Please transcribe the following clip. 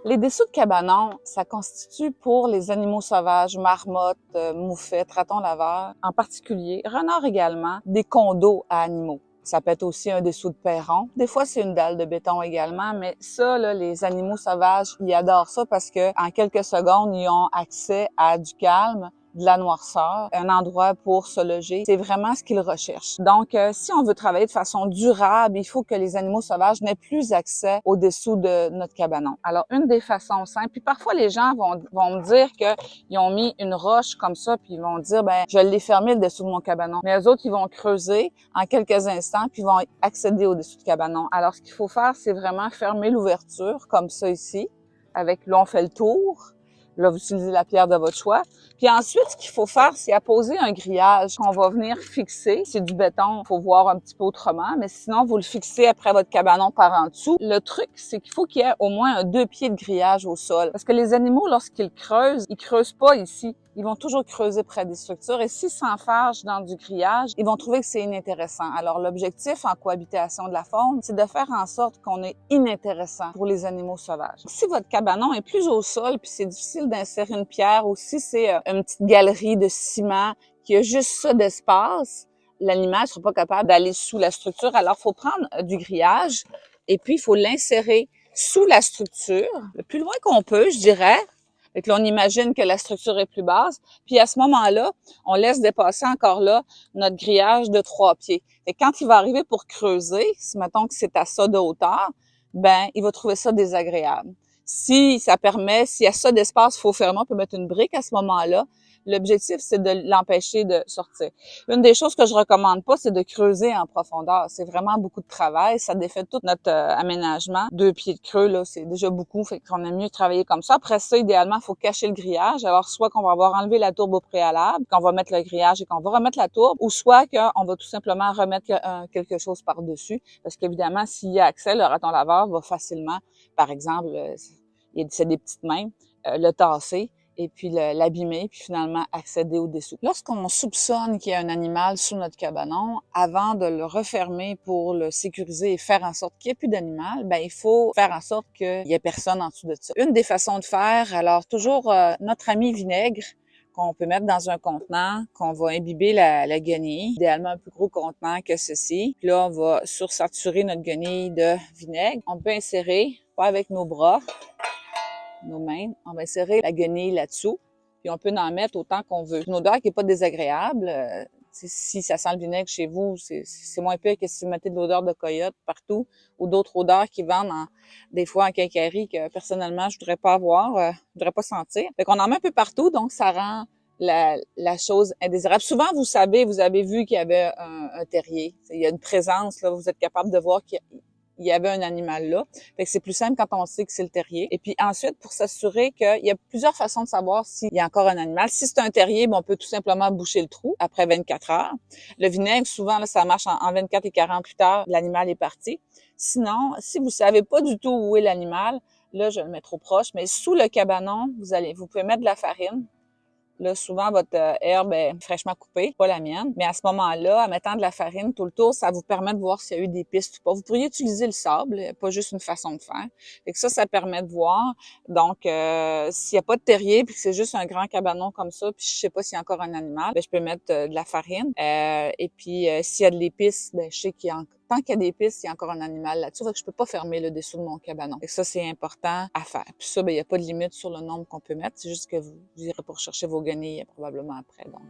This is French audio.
Les dessous de cabanon, ça constitue pour les animaux sauvages, marmottes, moufettes, ratons laveurs en particulier, renards également, des condos à animaux. Ça peut être aussi un dessous de perron. Des fois, c'est une dalle de béton également, mais ça, là, les animaux sauvages, ils adorent ça parce que en quelques secondes, ils ont accès à du calme, de la noirceur, un endroit pour se loger. C'est vraiment ce qu'ils recherchent. Donc, si on veut travailler de façon durable, il faut que les animaux sauvages n'aient plus accès au-dessous de notre cabanon. Alors, une des façons simples, puis parfois les gens vont me dire qu'ils ont mis une roche comme ça, puis ils vont dire, ben, je l'ai fermé le dessous de mon cabanon. Mais eux autres, ils vont creuser en quelques instants, puis ils vont accéder au-dessus du cabanon. Alors, ce qu'il faut faire, c'est vraiment fermer l'ouverture, comme ça ici, avec, là, on fait le tour. Là, vous utilisez la pierre de votre choix. Puis ensuite, ce qu'il faut faire, c'est apposer un grillage qu'on va venir fixer. C'est du béton, il faut voir un petit peu autrement, mais sinon, vous le fixez après votre cabanon par en dessous. Le truc, c'est qu'il faut qu'il y ait au moins un 2 pieds de grillage au sol. Parce que les animaux, lorsqu'ils creusent, ils creusent pas ici. Ils vont toujours creuser près des structures et s'ils s'enfargent dans du grillage, ils vont trouver que c'est inintéressant. Alors, l'objectif en cohabitation de la faune, c'est de faire en sorte qu'on est inintéressant pour les animaux sauvages. Si votre cabanon est plus au sol puis c'est difficile d'insérer une pierre ou si c'est une petite galerie de ciment qui a juste ça d'espace, l'animal ne sera pas capable d'aller sous la structure. Alors, il faut prendre du grillage et puis il faut l'insérer sous la structure, le plus loin qu'on peut, je dirais. Fait que là, on imagine que la structure est plus basse. Puis à ce moment-là, on laisse dépasser encore là notre grillage de 3 pieds. Et quand il va arriver pour creuser, si mettons que c'est à ça de hauteur, ben il va trouver ça désagréable. Si ça permet, s'il y a ça d'espace, il faut fermer, on peut mettre une brique à ce moment-là. L'objectif, c'est de l'empêcher de sortir. Une des choses que je recommande pas, c'est de creuser en profondeur. C'est vraiment beaucoup de travail. Ça défait tout notre aménagement. 2 pieds de creux, là, c'est déjà beaucoup. Fait qu'on aime mieux travailler comme ça. Après ça, idéalement, il faut cacher le grillage. Alors, soit qu'on va avoir enlevé la tourbe au préalable, qu'on va mettre le grillage et qu'on va remettre la tourbe, ou soit qu'on va tout simplement remettre quelque chose par-dessus. Parce qu'évidemment, s'il y a accès, le raton laveur va facilement, par exemple, c'est des petites mains, le tasser et puis l'abîmer, puis finalement accéder au-dessous. Lorsqu'on soupçonne qu'il y a un animal sous notre cabanon, avant de le refermer pour le sécuriser et faire en sorte qu'il n'y ait plus d'animal, ben il faut faire en sorte qu'il n'y ait personne en dessous de ça. Une des façons de faire, alors toujours notre ami vinaigre, qu'on peut mettre dans un contenant, qu'on va imbiber la guenille, idéalement un plus gros contenant que ceci. Puis là, on va sursaturer notre guenille de vinaigre. On peut insérer, pas avec nos bras, nos mains. On va insérer la guenille là-dessous, puis on peut en mettre autant qu'on veut. Une odeur qui n'est pas désagréable. Si ça sent le vinaigre chez vous, c'est moins pire que si vous mettez de l'odeur de coyote partout ou d'autres odeurs qui vendent des fois en quincaillerie que personnellement je voudrais pas avoir, je voudrais pas sentir. Fait qu'on en met un peu partout, donc ça rend la chose indésirable. Souvent, vous savez, vous avez vu qu'il y avait un terrier. Il y a une présence, là, vous êtes capable de voir qu'il y avait un animal là. Fait que c'est plus simple quand on sait que c'est le terrier. Et puis ensuite, pour s'assurer qu'il y a plusieurs façons de savoir s'il y a encore un animal. Si c'est un terrier, on peut tout simplement boucher le trou après 24 heures. Le vinaigre, souvent, là, ça marche en 24 et 48 heures, l'animal est parti. Sinon, si vous savez pas du tout où est l'animal, là, je le mets trop proche, mais sous le cabanon, vous pouvez mettre de la farine. Là, souvent, votre herbe est fraîchement coupée, pas la mienne. Mais à ce moment-là, en mettant de la farine tout le tour, ça vous permet de voir s'il y a eu des pistes ou pas. Vous pourriez utiliser le sable, pas juste une façon de faire. Fait que ça permet de voir. Donc, s'il n'y a pas de terrier, puis que c'est juste un grand cabanon comme ça, puis je sais pas s'il y a encore un animal, ben, je peux mettre de la farine. Et puis, s'il y a de l'épice, ben, je sais qu'il y a tant qu'il y a des pistes, il y a encore un animal là-dessus. Fait que je peux pas fermer le dessous de mon cabanon. Et ça, c'est important à faire. Puis ça, ben, il n'y a pas de limite sur le nombre qu'on peut mettre. C'est juste que vous irez pour chercher vos guenilles probablement après. Donc.